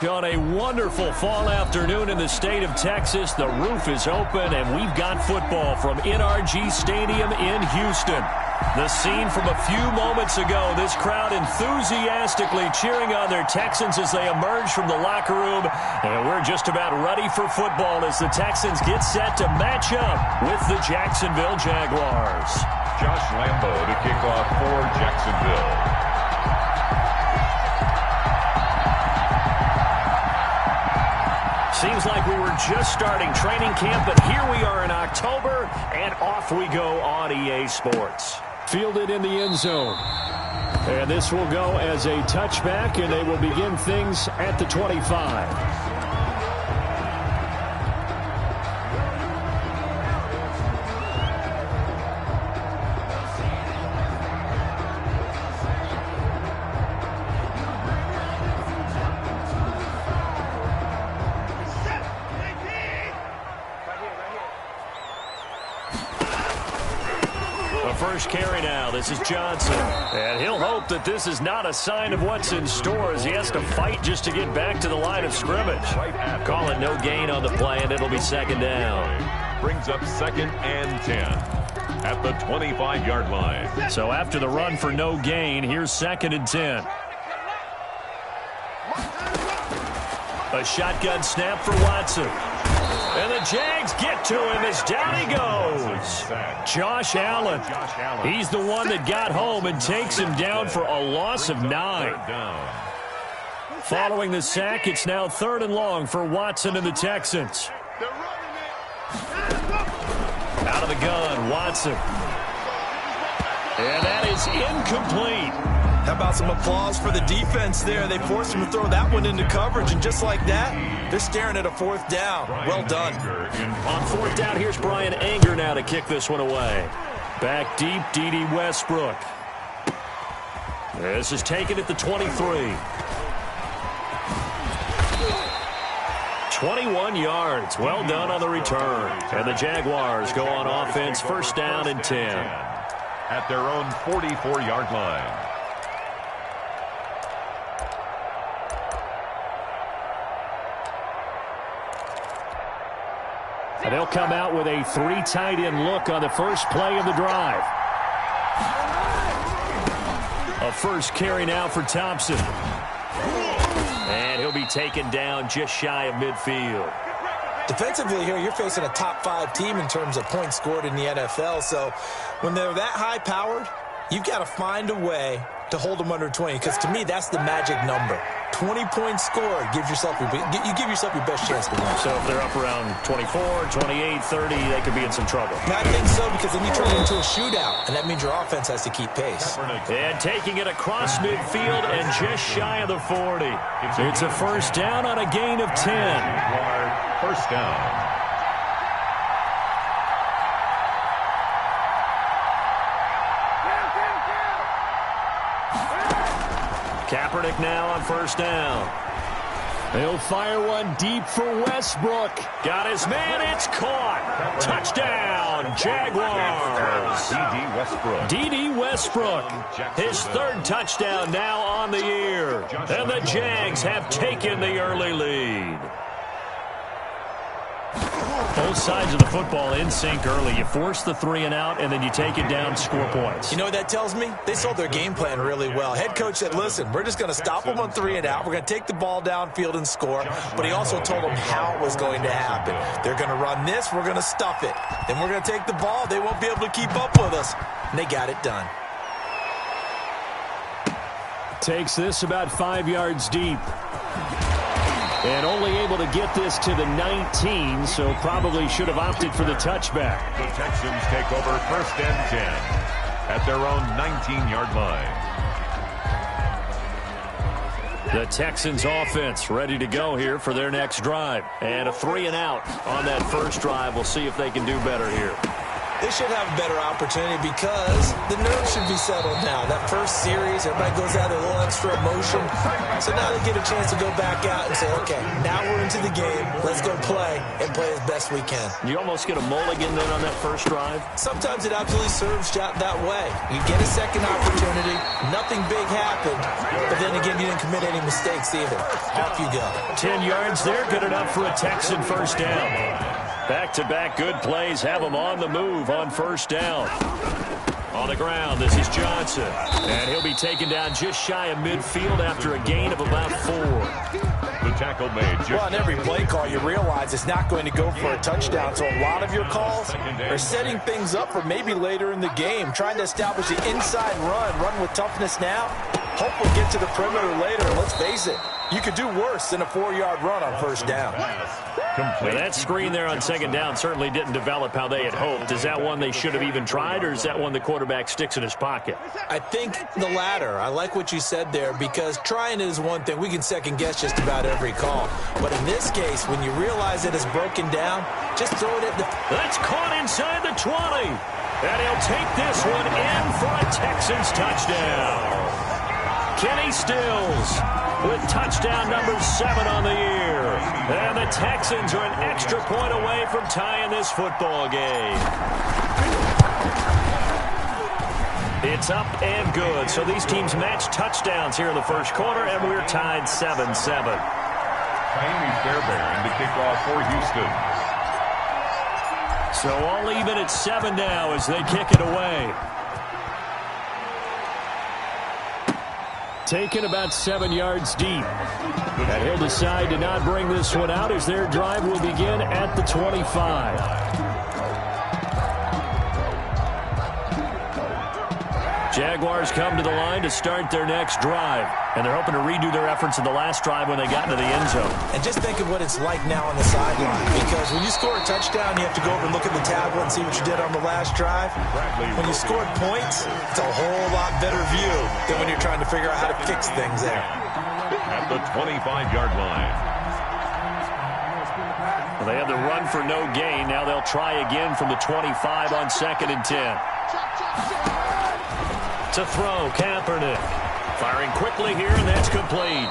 On a wonderful fall afternoon in the state of Texas, the roof is open, and we've got football from NRG Stadium in Houston. The scene from a few moments ago, this crowd enthusiastically cheering on their Texans as they emerge from the locker room. And we're just about ready for football as the Texans get set to match up with the Jacksonville Jaguars. Josh Lambo to kick off for Jacksonville. Seems like we were just starting training camp, but here we are in October, and off we go on EA Sports. Fielded in the end zone. And this will go as a touchback, and they will begin things at the 25. First carry now. This is Johnson. And he'll hope that this is not a sign of what's in store as he has to fight just to get back to the line of scrimmage. Call it no gain on the play, and it'll be second down. Brings up 2nd and 10 at the 25-yard line. So after the run for no gain, here's 2nd and 10. A shotgun snap for Watson. And the Jags get to him as down he goes. Josh Allen. He's the one that got home and takes him down for a loss of 9. Following the sack, it's now 3rd and long for Watson and the Texans. Out of the gun, Watson. And that is incomplete. How about some applause for the defense there? They forced him to throw that one into coverage, and just like that, they're staring at a 4th down. Well done. On 4th down, here's Brian Anger now to kick this one away. Back deep, D.D. Westbrook. This is taken at the 23. 21 yards. Well done on the return. And the Jaguars go on offense, 1st down and 10. At their own 44-yard line. And they'll come out with a 3 tight end look on the first play of the drive. A first carry now for Thompson. And he'll be taken down just shy of midfield. Defensively here, you're facing a top 5 team in terms of points scored in the NFL. So when they're that high-powered, you've got to find a way to hold them under 20. Because to me, that's the magic number. 20 points scored, you give yourself your best chance to win. So if they're up around 24, 28, 30, they could be in some trouble. I think so, because then you turn it into a shootout, and that means your offense has to keep pace. And taking it across midfield and just shy of the 40. It's a 1st down on a gain of 10. 1st down. Kaepernick now on 1st down. They'll fire one deep for Westbrook. Got his man. It's caught. Touchdown, Jaguars. D.D. Westbrook. His 3rd touchdown now on the year. And the Jags have taken the early lead. Both sides of the football in sync early. You force the 3 and out, and then you take it down, score points. You know what that tells me? They sold their game plan really well. Head coach said, listen, we're just going to stop them on 3 and out. We're going to take the ball downfield and score. But he also told them how it was going to happen. They're going to run this. We're going to stuff it. Then we're going to take the ball. They won't be able to keep up with us. And they got it done. Takes this about 5 yards deep. And only able to get this to the 19, so probably should have opted for the touchback. The Texans take over 1st and 10 at their own 19-yard line. The Texans offense ready to go here for their next drive. And a 3 and out on that first drive. We'll see if they can do better here. They should have a better opportunity because the nerves should be settled now. That first series, everybody goes out with a little extra emotion. So now they get a chance to go back out and say, okay, now we're into the game. Let's go play and play as best we can. You almost get a mulligan then on that first drive? Sometimes it absolutely serves that way. You get a second opportunity. Nothing big happened. But then again, you didn't commit any mistakes either. Off you go. 10 yards there, good enough for a Texan first down. Back-to-back good plays have them on the move on first down. On the ground, this is Johnson. And he'll be taken down just shy of midfield after a gain of about 4. The tackle made. Well, on every play call, you realize it's not going to go for a touchdown. So a lot of your calls are setting things up for maybe later in the game, trying to establish the inside run with toughness now. Hope we'll get to the perimeter later. Let's face it, you could do worse than a 4-yard run on first down. Well, that screen there on second down certainly didn't develop how they had hoped. Is that one they should have even tried, or is that one the quarterback sticks in his pocket? I think the latter. I like what you said there, because trying is one thing. We can second-guess just about every call. But in this case, when you realize it is broken down, just throw it at the... That's caught inside the 20. And he'll take this one in for a Texans touchdown. Kenny Stills with touchdown number 7 on the year. And the Texans are an extra point away from tying this football game. It's up and good. So these teams match touchdowns here in the first quarter, and we're tied 7-7. Miami Fairbairn to kick off for Houston. So all even at 7 now as they kick it away. Taken about 7 yards deep. And he'll decide to not bring this one out as their drive will begin at the 25. Jaguars come to the line to start their next drive. And they're hoping to redo their efforts in the last drive when they got into the end zone. And just think of what it's like now on the sideline. Because when you score a touchdown, you have to go over and look at the tablet and see what you did on the last drive. When you scored points, it's a whole lot better view than when you're trying to figure out how to fix things there. At the 25-yard line. Well, they had the run for no gain. Now they'll try again from the 25 on 2nd and 10. To throw, Kaepernick. Firing quickly here, and that's complete.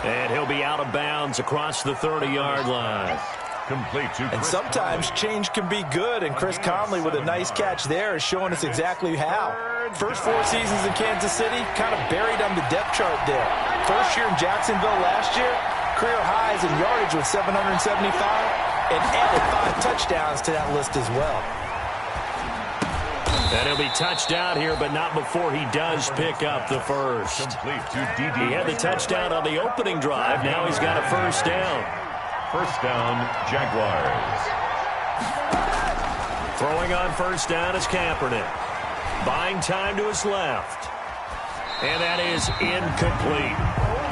And he'll be out of bounds across the 30-yard line. Complete to and sometimes change can be good, and Chris Conley with a nice catch there is showing us exactly how. First 4 seasons in Kansas City, kind of buried on the depth chart there. First year in Jacksonville last year, career highs in yardage with 775, and added 5 touchdowns to that list as well. And he'll be touched out here, but not before he does pick up the first. Complete to DD. He had the touchdown on the opening drive. Now he's got a first down. First down, Jaguars. Throwing on first down is Kaepernick. Buying time to his left. And that is incomplete.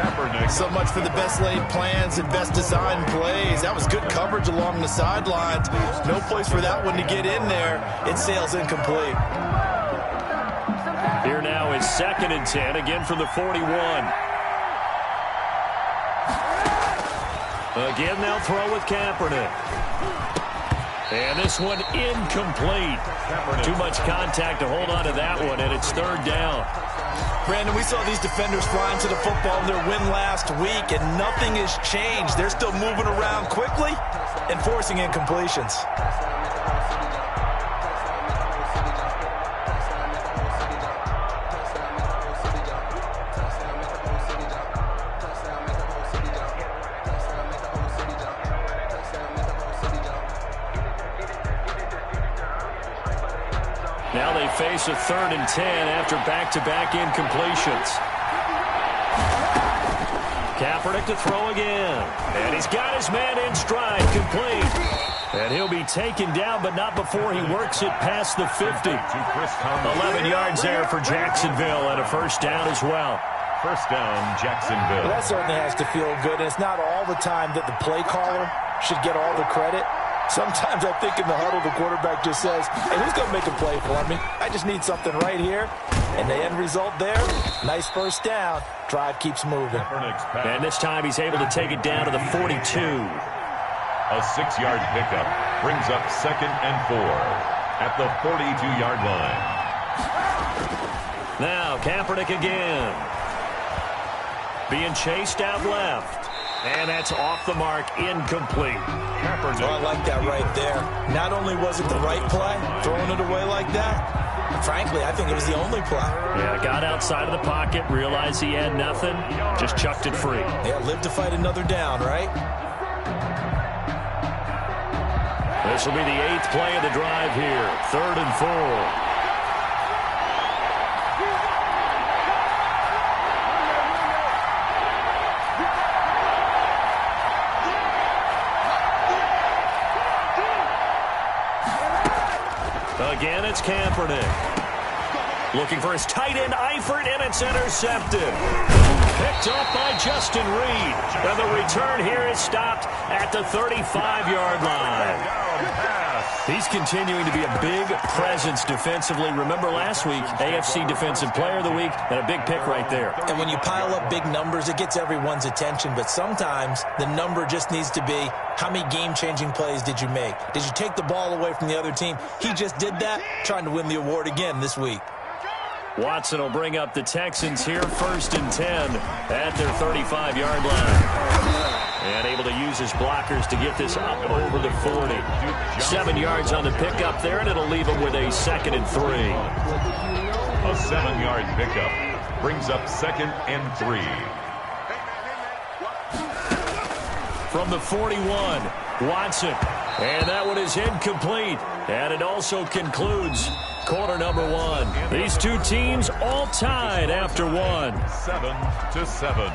Kaepernick. So much for the best laid plans and best designed plays. That was good coverage along the sidelines. No place for that one to get in there. It sails incomplete. Here now is 2nd and 10, again from the 41. Again, they'll throw with Kaepernick. And this one incomplete. Too much contact to hold on to that one, and it's 3rd down. Brandon, we saw these defenders flying to the football in their win last week, and nothing has changed. They're still moving around quickly and forcing incompletions. Now they face a 3rd and 10 after back-to-back incompletions. Kaepernick to throw again. And he's got his man in stride, complete. And he'll be taken down, but not before he works it past the 50. 11 yards there for Jacksonville, and a first down as well. First down, Jacksonville. Well, that certainly has to feel good, and it's not all the time that the play caller should get all the credit. Sometimes I think in the huddle, the quarterback just says, hey, who's going to make a play for me? I just need something right here. And the end result there, nice first down. Drive keeps moving. And this time he's able to take it down to the 42. A 6-yard pickup brings up 2nd and 4. at the 42-yard line. Now Kaepernick again. Being chased out left. And that's off the mark, incomplete. Oh, I like that right there. Not only was it the right play, throwing it away like that, frankly, I think it was the only play. Yeah, got outside of the pocket, realized he had nothing, just chucked it free. Yeah, live to fight another down, right? This will be the 8th play of the drive here, 3rd and 4. Again, it's Kaepernick. Looking for his tight end, Eifert, and it's intercepted. Picked up by Justin Reed. And the return here is stopped at the 35-yard line. He's continuing to be a big presence defensively. Remember last week, AFC Defensive Player of the Week, and a big pick right there. And when you pile up big numbers, it gets everyone's attention. But sometimes the number just needs to be, how many game-changing plays did you make? Did you take the ball away from the other team? He just did that, trying to win the award again this week. Watson will bring up the Texans here, 1st and 10 at their 35-yard line. And able to use his blockers to get this up over the 40. 7 yards on the pickup there, and it'll leave him with a 2nd and 3. A 7-yard pickup brings up 2nd and 3. From the 41, Watson. And that one is incomplete. And it also concludes quarter number 1. These two teams all tied after 1. 7-7.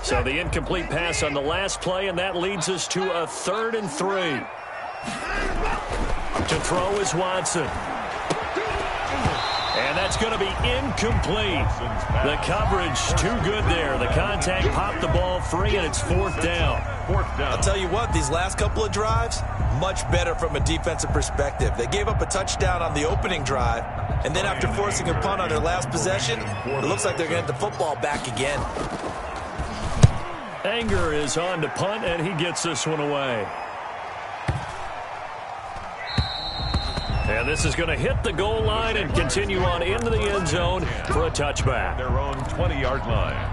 So the incomplete pass on the last play, and that leads us to a 3rd and 3. To throw is Watson. And that's going to be incomplete. The coverage too good there. The contact popped the ball free, and it's 4th down. I'll tell you what, these last couple of drives, much better from a defensive perspective. They gave up a touchdown on the opening drive, and then after forcing a punt on their last possession, it looks like they're going to get the football back again. Anger is on to punt, and he gets this one away. And this is going to hit the goal line and continue on into the end zone for a touchback. Their own 20-yard line.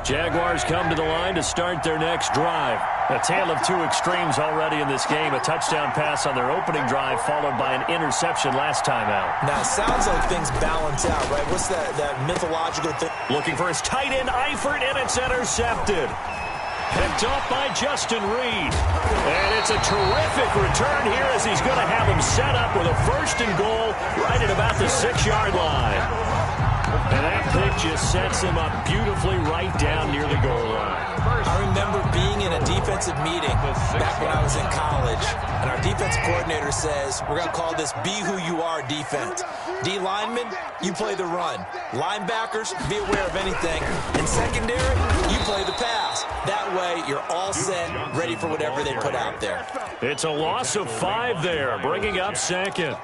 Jaguars come to the line to start their next drive. A tale of two extremes already in this game. A touchdown pass on their opening drive followed by an interception last time out. Now, it sounds like things balance out, right? What's that mythological thing? Looking for his tight end, Eifert, and it's intercepted. Picked up by Justin Reed. And it's a terrific return here as he's going to have him set up with a 1st and goal right at about the 6-yard line. And that pick just sets him up beautifully right down near the goal line. I remember being in a defensive meeting back when I was in college, and our defensive coordinator says, we're going to call this Be Who You Are defense. D linemen, you play the run. Linebackers, be aware of anything. And secondary, you play the pass. That way, you're all set, ready for whatever they put out there. It's a loss of 5 there, bringing up 2nd.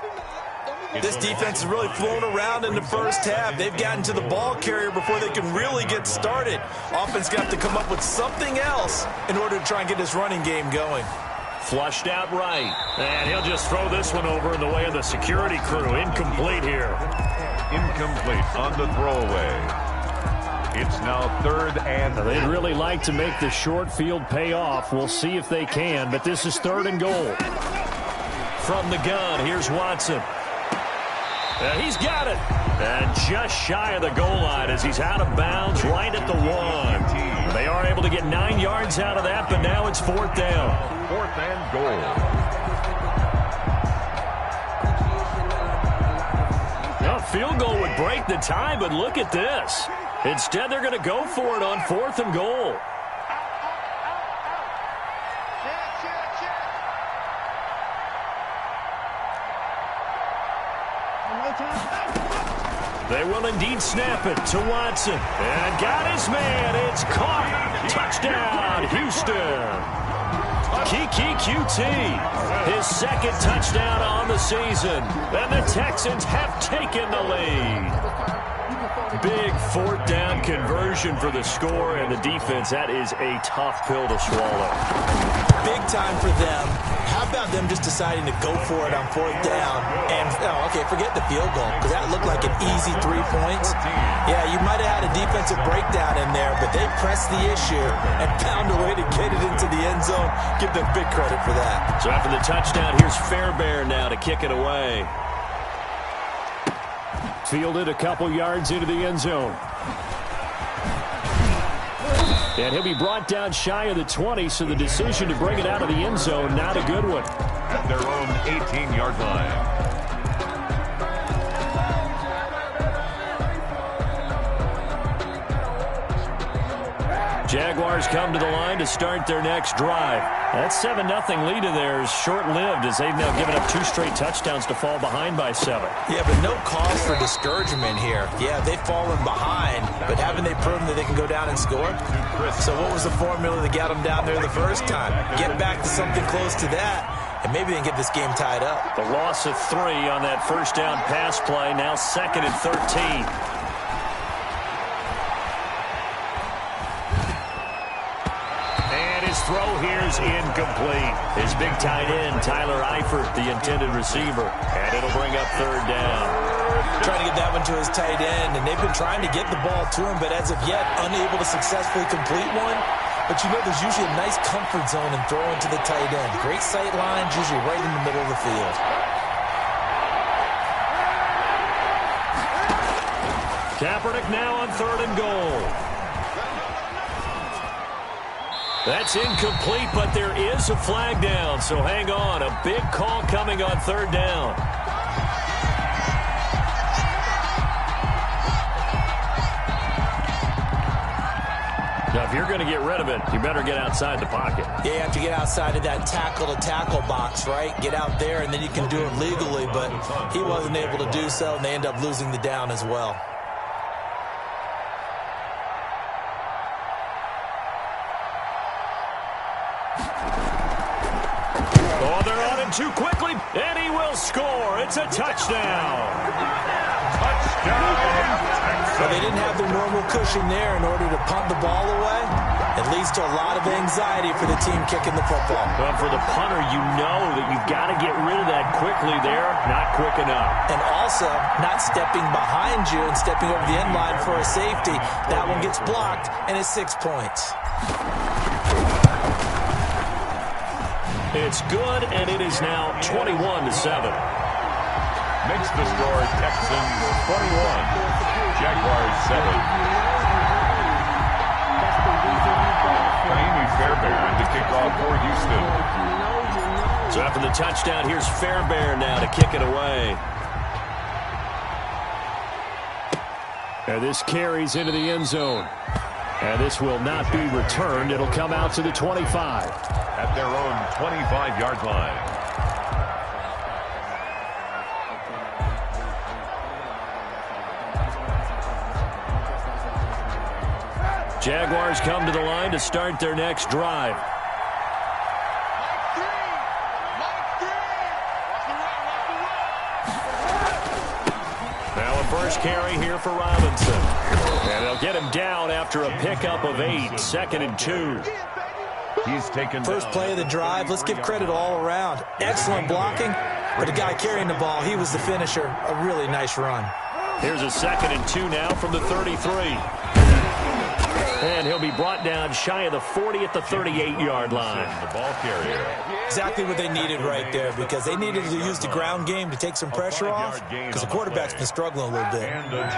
This defense has really flown around in the first half. They've gotten to the ball carrier before they can really get started. Offense got to come up with something else in order to try and get this running game going. Flushed out right. And he'll just throw this one over in the way of the security crew. Incomplete here. Incomplete on the throwaway. It's now 3rd and... They'd really like to make the short field pay off. We'll see if they can, but this is 3rd and goal. From the gun, here's Watson. He's got it. And just shy of the goal line as he's out of bounds right at the 1. They are able to get 9 yards out of that, but now it's 4th down. 4th and goal. A field goal would break the tie, but look at this. Instead, they're going to go for it on 4th and goal. They will indeed snap it to Watson. And got his man. It's caught. Touchdown, Houston. Kiki QT, his second touchdown on the season. And the Texans have taken the lead. Big fourth down conversion for the score, and the defense, that is a tough pill to swallow. Big time for them. How about them just deciding to go for it on fourth down? And, forget the field goal, because that looked like an easy 3 points. Yeah, you might have had a defensive breakdown in there, but they pressed the issue and found a way to get it into the end zone. Give them big credit for that. So after the touchdown, here's Fairbairn now to kick it away. Fielded a couple yards into the end zone. And he'll be brought down shy of the 20, so the decision to bring it out of the end zone, not a good one. At their own 18-yard line. Jaguars come to the line to start their next drive. That 7-0 lead of theirs short-lived as they've now given up 2 straight touchdowns to fall behind by 7. Yeah, but no cause for discouragement here. Yeah, they've fallen behind, but haven't they proven that they can go down and score? So what was the formula that got them down there the first time? Get back to something close to that, and maybe they can get this game tied up. The loss of 3 on that first down pass play, now 2nd and 13. Throw here's incomplete. His big tight end, Tyler Eifert, the intended receiver. And it'll bring up 3rd down. Trying to get that one to his tight end, and they've been trying to get the ball to him, but as of yet, unable to successfully complete one. But you know, there's usually a nice comfort zone in throwing to the tight end. Great sight lines, usually right in the middle of the field. Kaepernick now on 3rd and goal. That's incomplete, but there is a flag down, so hang on. A big call coming on 3rd down. Now, if you're going to get rid of it, you better get outside the pocket. Yeah, you have to get outside of that tackle-to-tackle box, right? Get out there, and then you can do it legally, but he wasn't able to do so, and they end up losing the down as well. Too quickly, and he will score. It's a touchdown. Well, they didn't have their normal cushion there in order to punt the ball away. It leads to a lot of anxiety for the team kicking the football. Well, for the punter, you know that you've got to get rid of that quickly there. Not quick enough. And also, not stepping behind you and stepping over the end line for a safety. That one gets blocked, and it's 6 points. It's good, and it is now 21-7. Makes the score Texans 21, Jaguars 7. Amy Fairbairn to kick off for Houston. So after the touchdown, here's Fairbairn now to kick it away. And this carries into the end zone. And this will not be returned. It'll come out to the 25. At their own 25-yard line. Jaguars come to the line to start their next drive. Now a first carry here for Robinson. And they'll get him down after a pickup of 8, 2nd and 2. He's taken first play of the drive. Let's give credit all around. Excellent blocking, but the guy carrying the ball, he was the finisher. A really nice run. Here's a 2nd and 2 now from the 33. And he'll be brought down shy of the 40 at the 38-yard line. The ball carrier. Exactly what they needed right there, because they needed to use the ground game to take some pressure off, because the quarterback's been struggling a little bit.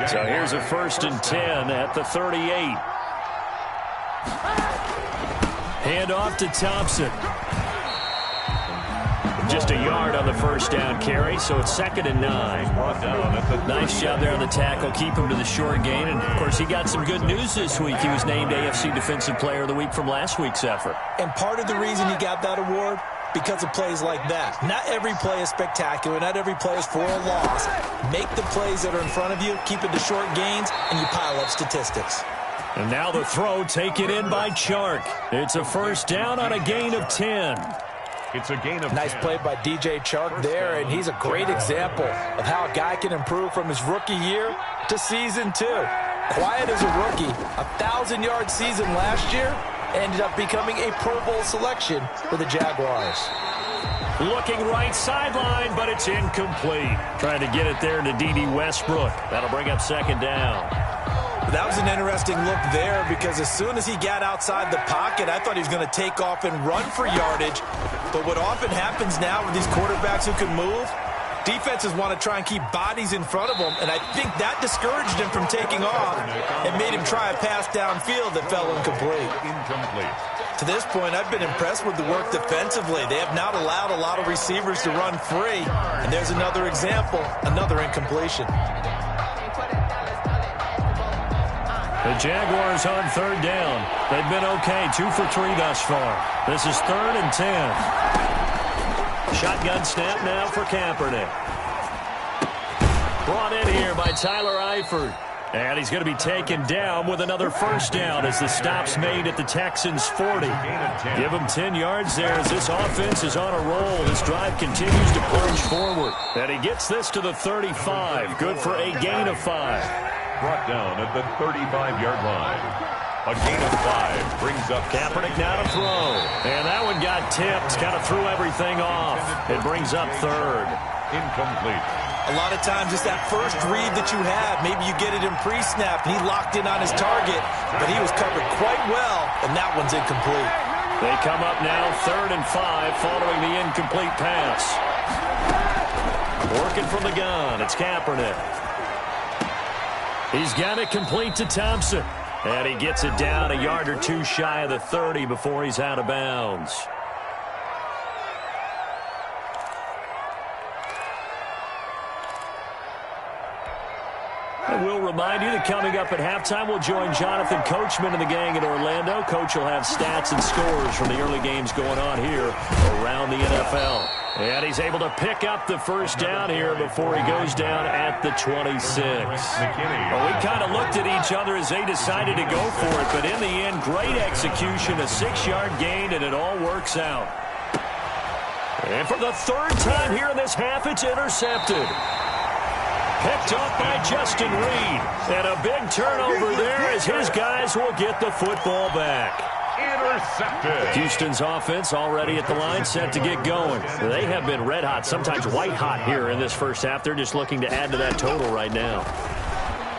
So here's a 1st and 10 at the 38. Hand off to Thompson. Just a yard on the first down carry, so it's 2nd and 9. Nice job there on the tackle. Keep him to the short gain. And, of course, he got some good news this week. He was named AFC Defensive Player of the Week from last week's effort. And part of the reason he got that award, because of plays like that. Not every play is spectacular. Not every play is for a loss. Make the plays that are in front of you, keep it to short gains, and you pile up statistics. And now the throw taken in by Chark. It's a first down on a gain of 10. It's a gain of Nice 10. play by DJ Chark there, and he's a great example of how a guy can improve from his rookie year to season 2. Quiet as a rookie, 1,000-yard season last year, ended up becoming a Pro Bowl selection for the Jaguars. Looking right sideline, but it's incomplete. Trying to get it there to D.D. Westbrook. That'll bring up second down. That was an interesting look there because as soon as he got outside the pocket, I thought he was going to take off and run for yardage. But what often happens now with these quarterbacks who can move, defenses want to try and keep bodies in front of them, and I think that discouraged him from taking off and made him try a pass downfield that fell incomplete. To this point, I've been impressed with the work defensively. They have not allowed a lot of receivers to run free, and there's another example, another incompletion. The Jaguars on third down. They've been okay, 2 for 3 thus far. This is 3rd and 10. Shotgun snap now for Kaepernick. Brought in here by Tyler Eifert. And he's going to be taken down with another first down as the stop's made at the Texans' 40. Give him 10 yards there as this offense is on a roll. This drive continues to plunge forward. And he gets this to the 35. Good for a gain of 5. Brought down at the 35-yard line. A gain of 5 brings up Kaepernick now to throw. And that one got tipped. Kind of threw everything off. It brings up 3rd. Incomplete. A lot of times it's that first read that you have. Maybe you get it in pre-snap, and he locked in on his target, but he was covered quite well, and that one's incomplete. They come up now 3rd and 5 following the incomplete pass. Working from the gun. It's Kaepernick. He's got it complete to Thompson. And he gets it down a yard or 2 shy of the 30 before he's out of bounds. And we'll remind you that coming up at halftime, we'll join Jonathan Coachman and the gang in Orlando. Coach will have stats and scores from the early games going on here around the NFL. And he's able to pick up the first down here before he goes down at the 26. Well, we kind of looked at each other as they decided to go for it, but in the end, great execution, a 6-yard gain, and it all works out. And for the 3rd time here in this half, it's intercepted. Picked up by Justin Reed. And a big turnover there as his guys will get the football back. Intercepted. Houston's offense already at the line, set to get going. They have been red hot, sometimes white hot here in this first half. They're just looking to add to that total right now.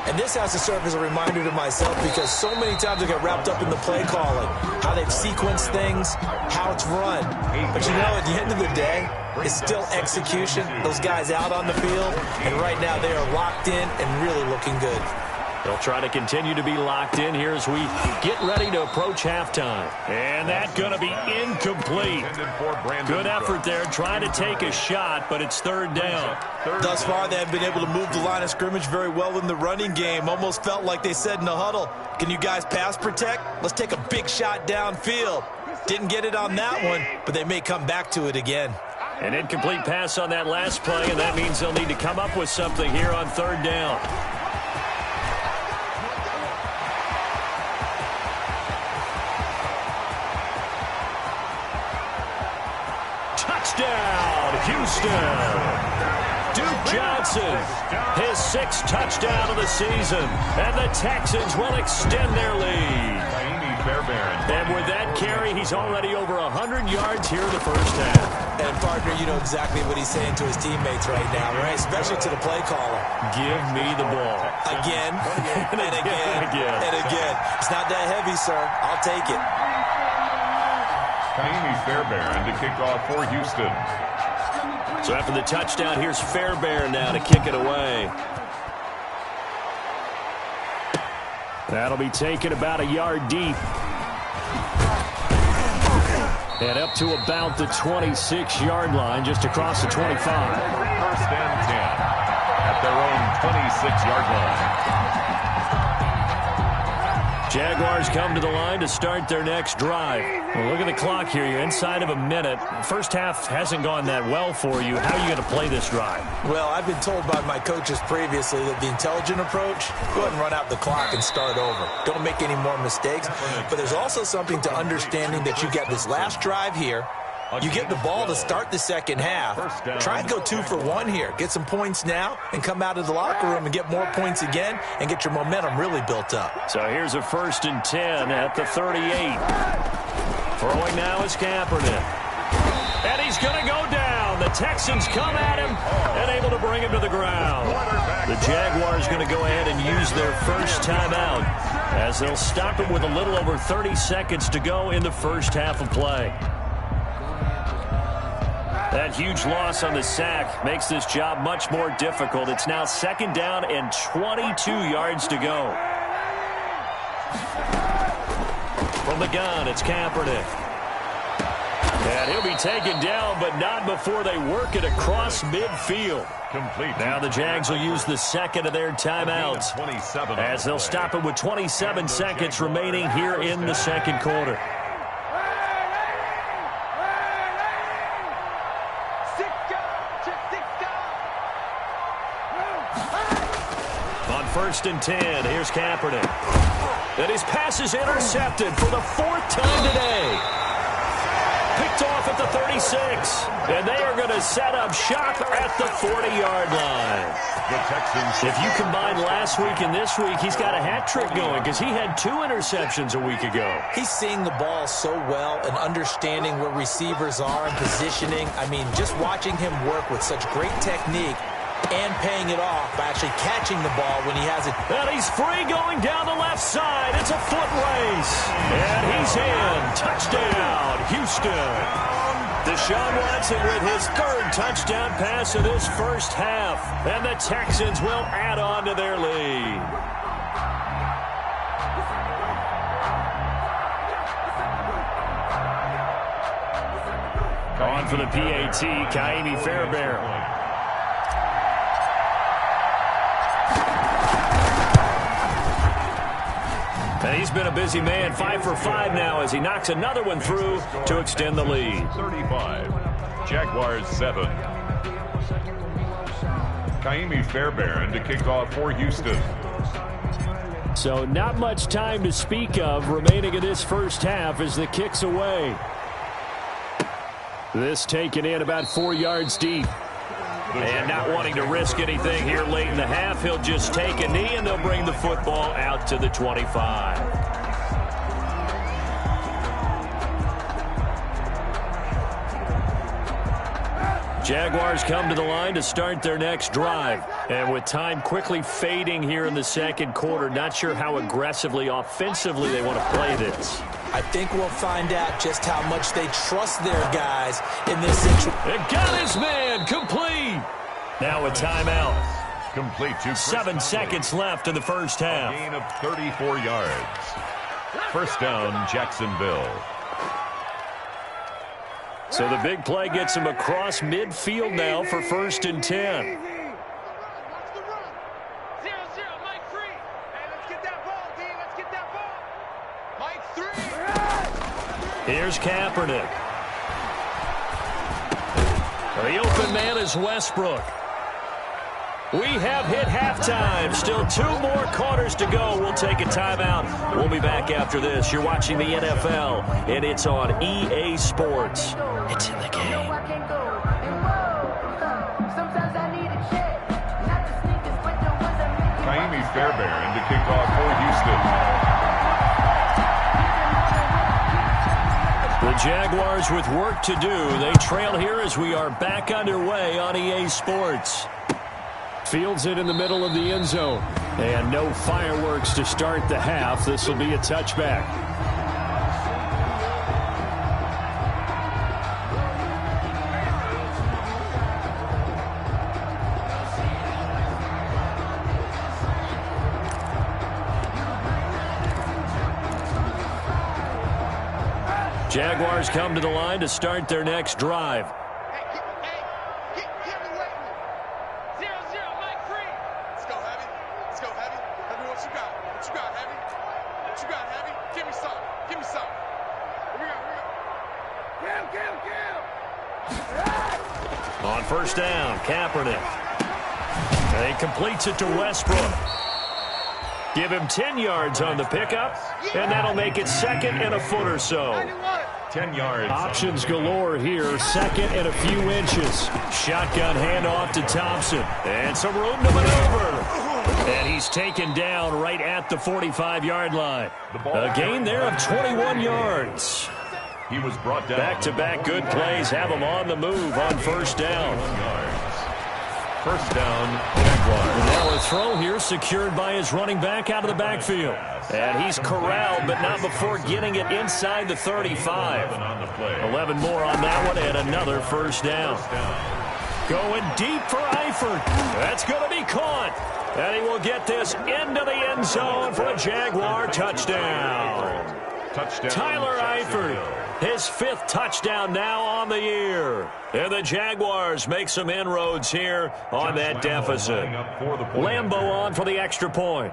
And this has to serve as a reminder to myself because so many times I get wrapped up in the play calling, how they've sequenced things, how it's run. But you know, at the end of the day, it's still execution. Those guys out on the field, and right now they are locked in and really looking good. They'll try to continue to be locked in here as we get ready to approach halftime. And that's going to be incomplete. Good effort there, trying to take a shot, but it's 3rd down. Thus far, they have been able to move the line of scrimmage very well in the running game. Almost felt like they said in the huddle, can you guys pass protect? Let's take a big shot downfield. Didn't get it on that one, but they may come back to it again. An incomplete pass on that last play, and that means they'll need to come up with something here on 3rd down. Touchdown, Houston. Duke Johnson, his 6th touchdown of the season, and the Texans will extend their lead. And with that carry, he's already over 100 yards here in the first half. And, partner, you know exactly what he's saying to his teammates right now, right? Especially to the play caller. Give me the ball. Again, and again, and again. It's not that heavy, sir. I'll take it. Kaimi Fairbairn to kick off for Houston. So after the touchdown, here's Fairbairn now to kick it away. That'll be taken about a yard deep. And up to about the 26-yard line, just across the 25. 1st and 10 at their own 26-yard line. Jaguars come to the line to start their next drive. Well, look at the clock here. You're inside of a minute. First half hasn't gone that well for you. How are you going to play this drive? Well, I've been told by my coaches previously that the intelligent approach, go ahead and run out the clock and start over. Don't make any more mistakes. But there's also something to understanding that you get this last drive here. You get the ball to start the second half. Try and go 2 for 1 here. Get some points now and come out of the locker room and get more points again and get your momentum really built up. So here's a 1st and 10 at the 38. Throwing now is Kaepernick. And he's going to go down. The Texans come at him and able to bring him to the ground. The Jaguars going to go ahead and use their first timeout as they'll stop it with a little over 30 seconds to go in the first half of play. That huge loss on the sack makes this job much more difficult. It's now 2nd down and 22 yards to go. From the gun, it's Kaepernick. And he'll be taken down, but not before they work it across midfield. Complete. Now the Jags will use the second of their timeouts as they'll stop it with 27 seconds remaining here in the second quarter. On 1st and 10, here's Kaepernick. And his pass is intercepted for the 4th time today. Picked off at the 36. And they are going to set up shop at the 40-yard line. The Texans. If you combine last week and this week, he's got a hat trick going because he had 2 interceptions a week ago. He's seeing the ball so well and understanding where receivers are and positioning. I mean, just watching him work with such great technique and paying it off by actually catching the ball when he has it. And he's free going down the left side. It's a foot race. And he's in. Touchdown, Houston. Deshaun Watson with his 3rd touchdown pass of this first half. And the Texans will add on to their lead. On for the PAT, Kaimi Fairbairn. And he's been a busy man, 5 for 5 now as he knocks another one through to extend the lead. 35. Jaguars 7. Kaimi Fairbairn to kick off for Houston. So not much time to speak of remaining in this first half as the kick's away. This taken in about 4 yards deep. And not wanting to risk anything here late in the half, he'll just take a knee and they'll bring the football out to the 25. Jaguars come to the line to start their next drive. And with time quickly fading here in the second quarter, not sure how aggressively, offensively they want to play this. I think we'll find out just how much they trust their guys in this situation. And got his man complete. Now a timeout. Complete to 7 seconds left in the first half. A gain of 34 yards. 1st down, Jacksonville. So the big play gets him across midfield now for 1st and 10. Here's Kaepernick. The open man is Westbrook. We have hit halftime. Still 2 more quarters to go. We'll take a timeout. We'll be back after this. You're watching the NFL, and it's on EA Sports. It's in the game. Kaimi Fairbairn to kick off for Houston. The Jaguars with work to do. They trail here as we are back underway on EA Sports. Fields it in the middle of the end zone. And no fireworks to start the half. This will be a touchback. Jaguars come to the line to start their next drive. Let's go, Heavy. Let's go, Heavy. Heavy, what you got? What you got, Heavy? What you got, On first down, Kaepernick. And he completes it to Westbrook. Give him 10 yards on the pickup, and that'll make it second and a foot or so. 10 yards. Options galore here, second and a few inches. Shotgun handoff to Thompson. And some room to maneuver. And he's taken down right at the 45-yard line. A gain there of 21 yards. He was brought down. Back-to-back good plays have him on the move on first down. First down, Jaguars. Now a throw here secured by his running back out of the backfield. And he's corralled, but not before getting it inside the 35. 11 more on that one, and another first down. Going deep for Eifert. That's going to be caught. And he will get this into the end zone for a Jaguar touchdown. Tyler Eifert. His 5th touchdown now on the year. And the Jaguars make some inroads here on that deficit. Lambeau on for the extra point.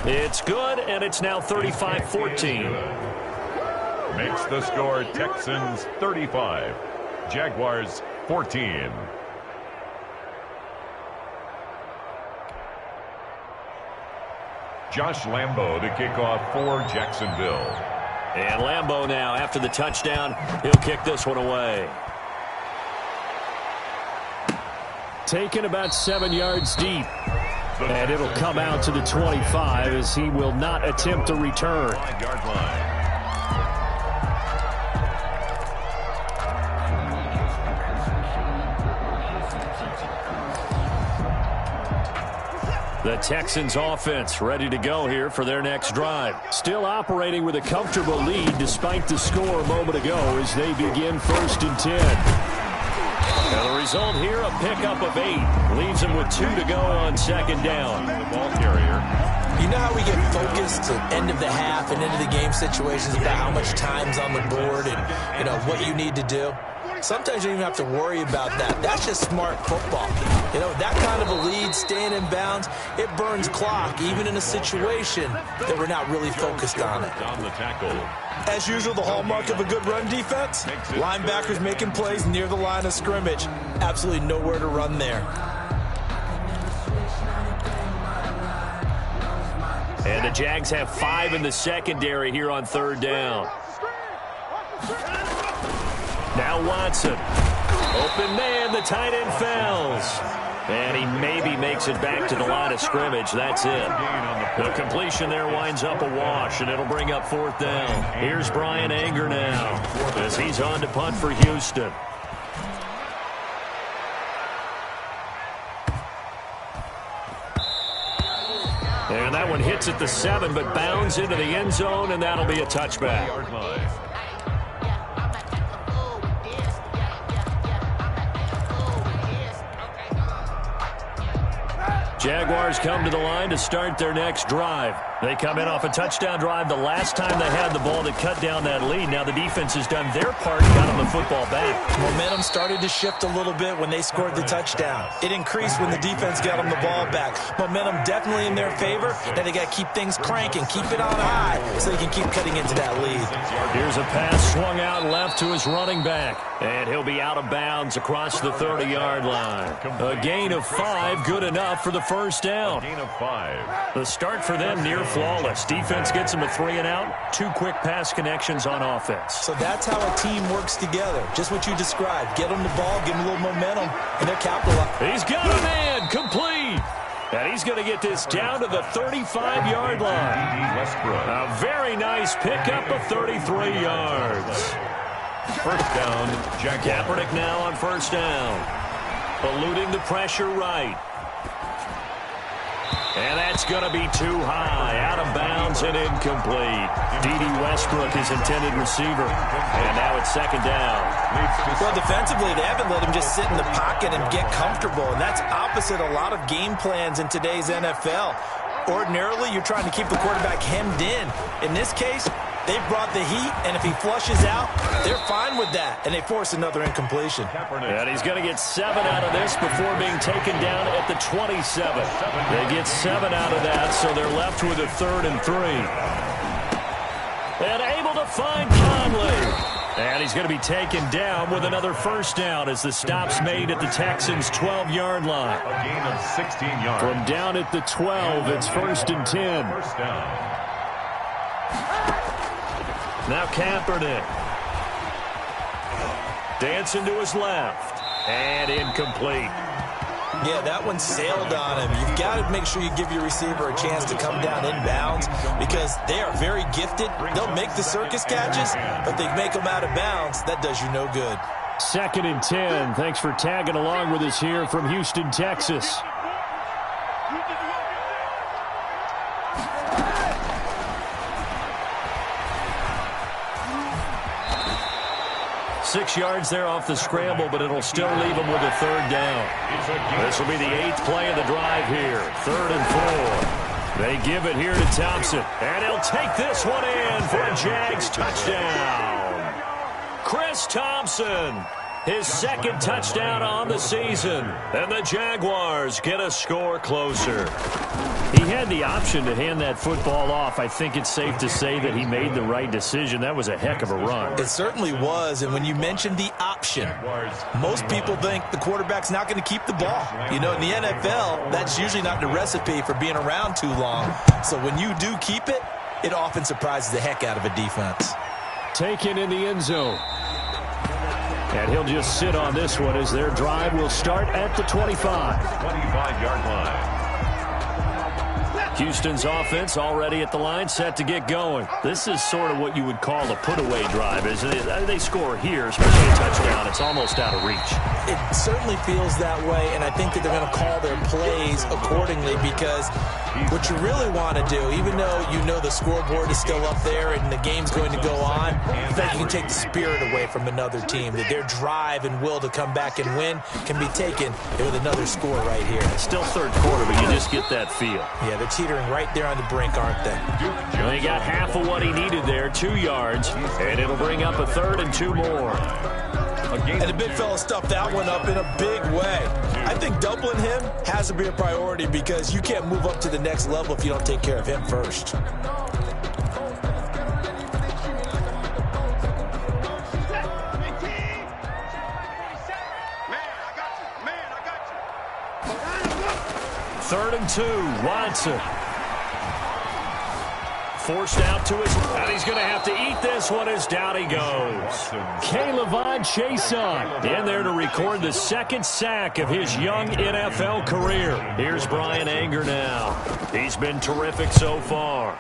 It's good, and it's now 35-14. Makes the score Texans 35, Jaguars 14. Josh Lambeau to kick off for Jacksonville. And Lambeau now, after the touchdown, he'll kick this one away. Taken about 7 yards deep. And it'll come out to the 25 as he will not attempt a return. 5-yard line. The Texans offense ready to go here for their next drive. Still operating with a comfortable lead despite the score a moment ago as they begin 1st and 10. And the result here, a pickup of 8. Leaves them with 2 to go on second down. The ball carrier. You know how we get focused at end of the half and into the game situations about how much time's on the board and, you know, what you need to do? Sometimes you don't even have to worry about that. That's just smart football. You know, that kind of a lead, staying in bounds, it burns clock, even in a situation that we're not really focused on it. On the tackle. As usual, the hallmark of a good run defense, linebackers making plays near the line of scrimmage. Absolutely nowhere to run there. And the Jags have 5 in the secondary here on third down. Now Watson. Open man, the tight end falls. And he maybe makes it back to the line of scrimmage. That's it. The completion there winds up a wash, and it'll bring up 4th down. Here's Brian Anger now as he's on to punt for Houston. And that one hits at the 7, but bounds into the end zone, and that'll be a touchback. Jaguars come to the line to start their next drive. They come in off a touchdown drive the last time they had the ball to cut down that lead. Now the defense has done their part and got them the football back. Momentum started to shift a little bit when they scored the touchdown. It increased when the defense got them the ball back. Momentum definitely in their favor. Now they got to keep things cranking, keep it on high so they can keep cutting into that lead. Here's a pass swung out left to his running back. And he'll be out of bounds across the 30-yard line. A gain of 5, good enough for the first down. Gain of 5. The start for them near flawless. Defense gets them a 3 and out. 2 quick pass connections on offense. So that's how a team works together. Just what you described. Get them the ball, give them a little momentum, and they're capitalizing. He's got a man, complete. And he's going to get this down to the 35-yard line. A very nice pickup of 33 yards. First down, Jack Kaepernick now on first down. Eluding the pressure right. And that's going to be too high. Out of bounds and incomplete. D.D. Westbrook, his intended receiver. And now it's second down. Well, defensively, they haven't let him just sit in the pocket and get comfortable. And that's opposite a lot of game plans in today's NFL. Ordinarily, you're trying to keep the quarterback hemmed in. In this case, They've brought the heat, and if he flushes out, they're fine with that, and they force another incompletion. And he's going to get 7 out of this before being taken down at the 27. They get 7 out of that, so they're left with a 3rd and 3. And able to find Conley. And he's going to be taken down with another first down as the stop's made at the Texans' 12-yard line. A gain of 16 yards. From down at the 12, it's 1st and 10. First down. Now Kaepernick. Dancing to his left. And incomplete. Yeah, that one sailed on him. You've got to make sure you give your receiver a chance to come down inbounds because they are very gifted. They'll make the circus catches, but they make them out of bounds. That does you no good. 2nd and 10. Thanks for tagging along with us here from Houston, Texas. Six yards there off the scramble, but it'll still leave them with a 3rd down. This will be the 8th play of the drive here. 3rd and 4. They give it here to Thompson. And he'll take this one in for a Jags touchdown. Chris Thompson, his 2nd touchdown on the season. And the Jaguars get a score closer. He had the option to hand that football off. I think it's safe to say that he made the right decision. That was a heck of a run. It certainly was, and when you mentioned the option, most people think the quarterback's not going to keep the ball. You know, in the NFL, that's usually not the recipe for being around too long. So when you do keep it, it often surprises the heck out of a defense. Taken in the end zone. And he'll just sit on this one as their drive will start at the 25. 25-yard line. Houston's offense already at the line, set to get going. This is sort of what you would call a put-away drive, isn't it? They score here, especially a touchdown. It's almost out of reach. It certainly feels that way, and I think that they're going to call their plays accordingly because what you really want to do, even though you know the scoreboard is still up there and the game's going to go on, that you can take the spirit away from another team, that their drive and will to come back and win can be taken with another score right here. It's still 3rd quarter, but you just get that feel. Yeah, they're teetering right there on the brink, aren't they? They got half of what he needed there, 2 yards, and it'll bring up a 3rd and 2 more. And the big fella stuffed that one up in a big way. I think doubling him has to be a priority because you can't move up to the next level if you don't take care of him first. Third and 2, Watson. Forced out to his, and he's going to have to eat this one as down he goes. K'Lavon Chaisson in there to record the 2nd sack of his young NFL career. Here's Brian Anger now. He's been terrific so far.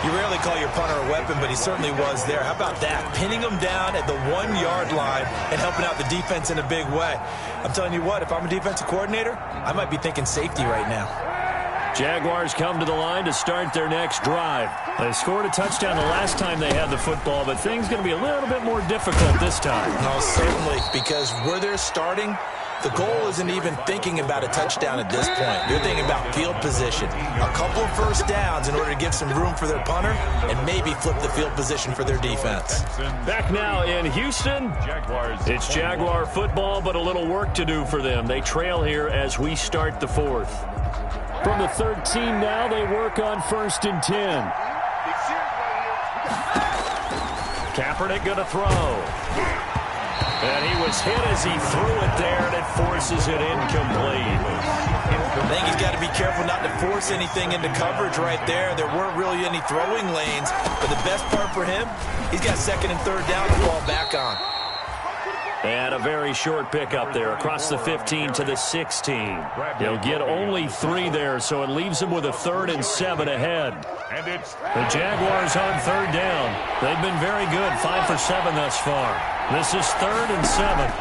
You rarely call your punter a weapon, but he certainly was there. How about that? Pinning him down at the 1-yard line and helping out the defense in a big way. I'm telling you what, if I'm a defensive coordinator, I might be thinking safety right now. Jaguars come to the line to start their next drive. They scored a touchdown the last time they had the football, but things going to be a little bit more difficult this time. No, certainly, because where they're starting, the goal isn't even thinking about a touchdown at this point. They're thinking about field position. A couple of first downs in order to give some room for their punter and maybe flip the field position for their defense. Back now in Houston, it's Jaguar football, but a little work to do for them. They trail here as we start the 4th. From the 13 now, they work on 1st and 10. Kaepernick going to throw. And he was hit as he threw it there, and it forces it incomplete. I think he's got to be careful not to force anything into coverage right there. There weren't really any throwing lanes, but the best part for him, he's got 2nd and 3rd down to fall back on. And a very short pickup there across the 15 to the 16. He'll get only 3 there, so it leaves him with a 3rd and 7 ahead. The Jaguars on 3rd down. They've been very good, 5 for 7 thus far. This is 3rd and 7.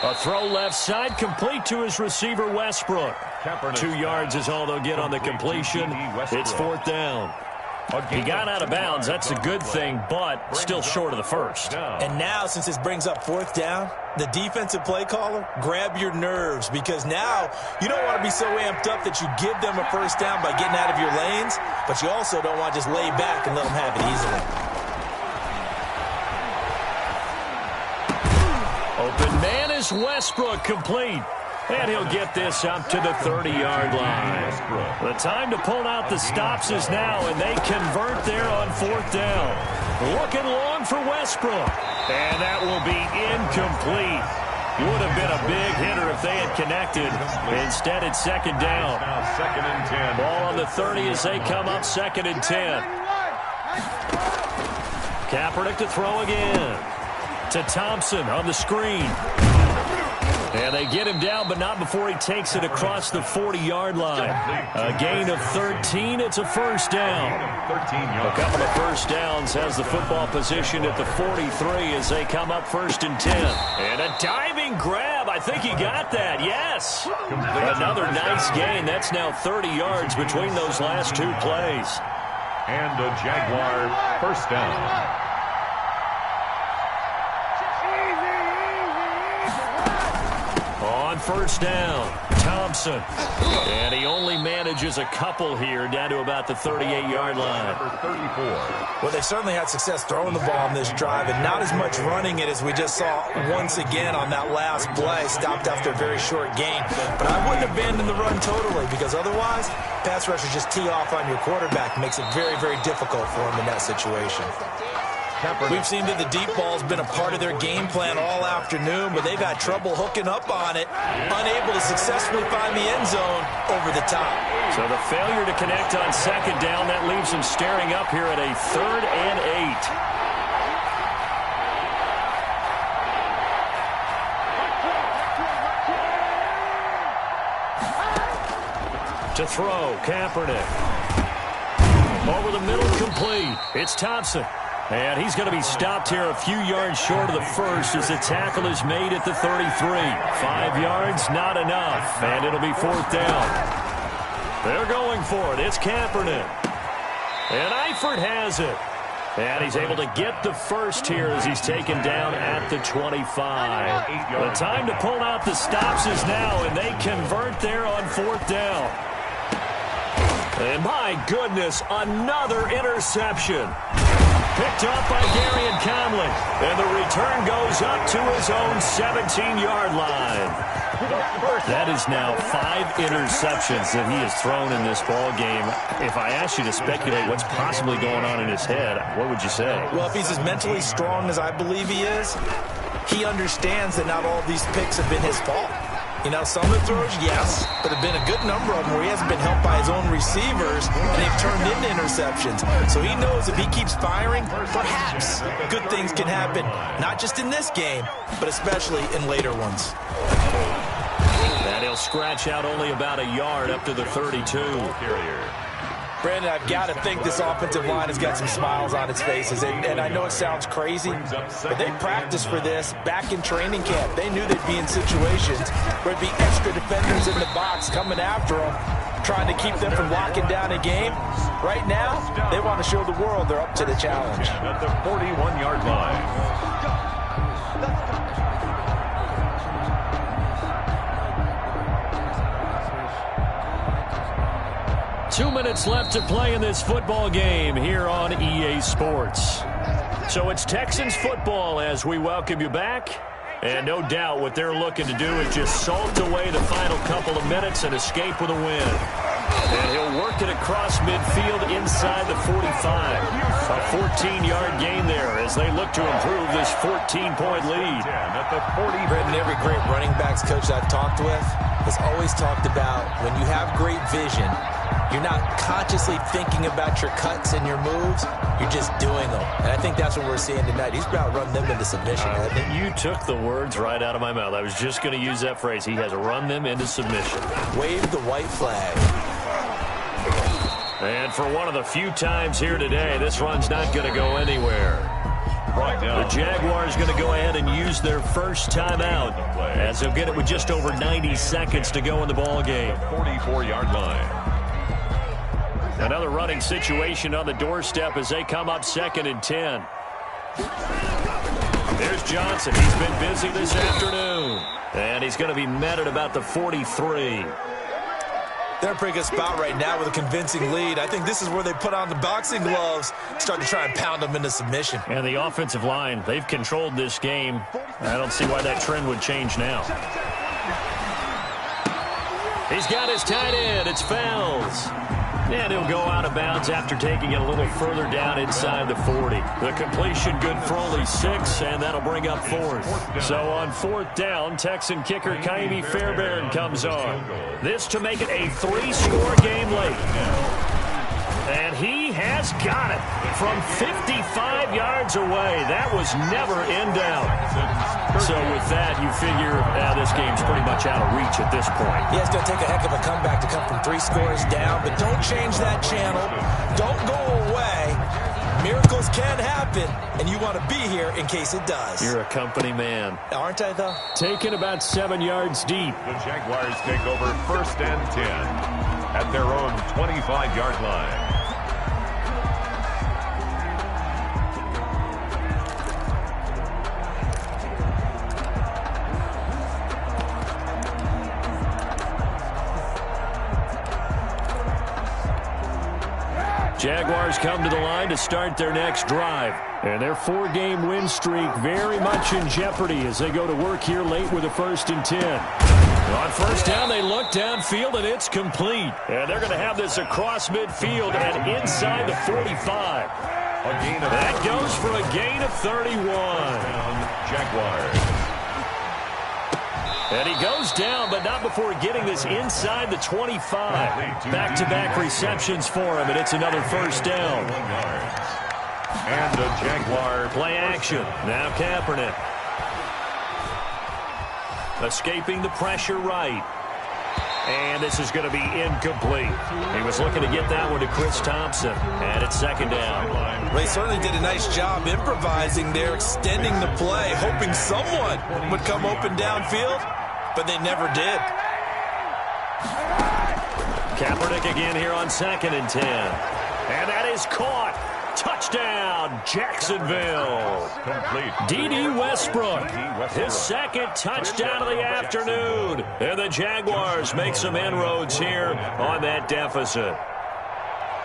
A throw left side, complete to his receiver, Westbrook. 2 yards is all they'll get on the completion. It's 4th down. He got out of bounds. That's a good thing, but still short of the first. And now, since this brings up fourth down, the defensive play caller, grab your nerves, because now you don't want to be so amped up that you give them a first down by getting out of your lanes, but you also don't want to just lay back and let them have it easily. Open man is Westbrook, complete. And he'll get this up to the 30-yard line. The time to pull out the stops is now, and they convert there on fourth down. Looking long for Westbrook. And that will be incomplete. Would have been a big hitter if they had connected. Instead, it's second down. Now second and 10. Ball on the 30 as they come up second and 10. Kaepernick to throw again. To Thompson on the screen. And they get him down, but not before he takes it across the 40-yard line. A gain of 13. It's a first down. A couple of first downs has the football position at the 43 as they come up first and 10. And a diving grab. I think he got that. Yes. Another nice gain. That's now 30 yards between those last two plays. And a Jaguar first down. On first down, Thompson. And he only manages a couple here down to about the 38-yard line. Number 34. Well, they certainly had success throwing the ball on this drive, and not as much running it as we just saw once again on that last play. Stopped after a very short gain. But I wouldn't abandon the run totally, because otherwise, pass rushers just tee off on your quarterback. Makes it very, very difficult for him in that situation. We've seen that the deep ball's been a part of their game plan all afternoon, but they've had trouble hooking up on it, unable to successfully find the end zone over the top. So the failure to connect on second down, that leaves them staring up here at a 3rd and 8. To throw, Kaepernick. Over the middle, complete. It's Thompson. And he's going to be stopped here a few yards short of the first as the tackle is made at the 33. 5 yards, not enough. And it'll be fourth down. They're going for it. It's Kaepernick. And Eifert has it. And he's able to get the first here as he's taken down at the 25. The time to pull out the stops is now, and they convert there on fourth down. And my goodness, another interception. Picked off by Darian Conley. And the return goes up to his own 17-yard line. That is now 5 interceptions that he has thrown in this ball game. If I asked you to speculate what's possibly going on in his head, what would you say? Well, if he's as mentally strong as I believe he is, he understands that not all of these picks have been his fault. You know, some of the throws, yes, but there have been a good number of them where he hasn't been helped by his own receivers, and they've turned into interceptions. So he knows if he keeps firing, perhaps good things can happen, not just in this game, but especially in later ones. And he'll scratch out only about a yard up to the 32. Brandon, I've got to think this offensive line has got some smiles on its faces. And I know it sounds crazy, but they practiced for this back in training camp. They knew they'd be in situations where there'd be extra defenders in the box coming after them, trying to keep them from locking down a game. Right now, they want to show the world they're up to the challenge. At the 41-yard line. 2 minutes left to play in this football game here on EA Sports. So it's Texans football as we welcome you back. And no doubt what they're looking to do is just salt away the final couple of minutes and escape with a win. And he'll work it across midfield inside the 45. A 14-yard gain there as they look to improve this 14-point lead. At the 40. Brendan, every great running backs coach I've talked with has always talked about when you have great vision, you're not consciously thinking about your cuts and your moves. You're just doing them. And I think that's what we're seeing tonight. He's about to run them into submission. You took the words right out of my mouth. I was just going to use that phrase. He has run them into submission. Wave the white flag. And for one of the few times here today, this run's not going to go anywhere. The Jaguars going to go ahead and use their first timeout as they'll get it with just over 90 seconds to go in the ball game. 44-yard line. Another running situation on the doorstep as they come up 2nd and 10. There's Johnson. He's been busy this afternoon. And he's going to be met at about the 43. They're in a pretty good spot right now with a convincing lead. I think this is where they put on the boxing gloves, start to try and pound them into submission. And the offensive line, they've controlled this game. I don't see why that trend would change now. He's got his tight end. It's Fells. And he'll go out of bounds after taking it a little further down inside the 40. The completion good for only 6, and that'll bring up 4th. So on 4th down, Texan kicker Kaimi Fairbairn comes on. This to make it a 3-score game late. And he has got it from 55 yards away. That was never in doubt. So with that, you figure this game's pretty much out of reach at this point. Yeah, it's going to take a heck of a comeback to come from 3 scores down, but don't change that channel. Don't go away. Miracles can happen, and you want to be here in case it does. You're a company man. Aren't I, though? Taken about 7 yards deep. The Jaguars take over 1st and 10 at their own 25-yard line. Jaguars come to the line to start their next drive. And their 4-game win streak very much in jeopardy as they go to work here late with a 1st and 10. On 1st down, they look downfield, and it's complete. And they're going to have this across midfield and inside the 45. That goes for a gain of 31. Jaguars. And he goes down, but not before getting this inside the 25. Back-to-back receptions for him, and it's another 1st down. And the Jaguar play action. Now Kaepernick. Escaping the pressure right. And this is going to be incomplete. He was looking to get that one to Chris Thompson. And it's 2nd down. They certainly did a nice job improvising there, extending the play, hoping someone would come open downfield, but they never did. Kaepernick again here on 2nd and 10. And that is caught. Touchdown, Jacksonville. complete. D.D. Westbrook, his 2nd touchdown of the afternoon. And the Jaguars make some inroads here on that deficit.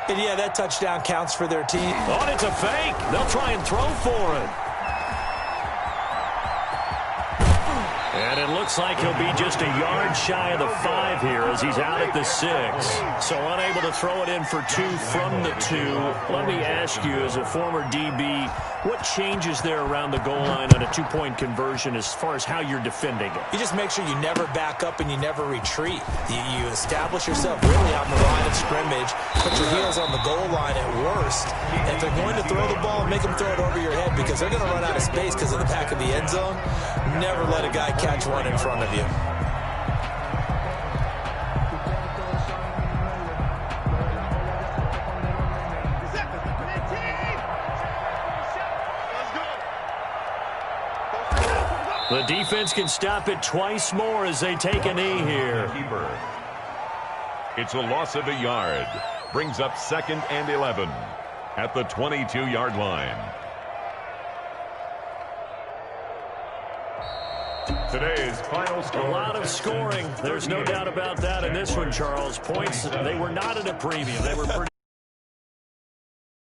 And yeah, that touchdown counts for their team. Oh, it's a fake. They'll try and throw for it. And it looks like he'll be just a yard shy of the 5 here as he's out at the 6. So unable to throw it in for 2 from the 2. Let me ask you, as a former DB, what changes there around the goal line on a 2-point conversion as far as how you're defending it? You just make sure you never back up and you never retreat. You establish yourself really on the line of scrimmage, put your heels on the goal line at worst. And if they're going to throw the ball, make them throw it over your head because they're going to run out of space because of the back of the end zone. Never let a guy catch one in front of you. The defense can stop it twice more as they take a knee here. It's a loss of a yard. Brings up 2nd and 11 at the 22-yard line. Today's final score. A lot of scoring. There's no doubt about that in this one, Charles. Points, they were not at a premium. They were pretty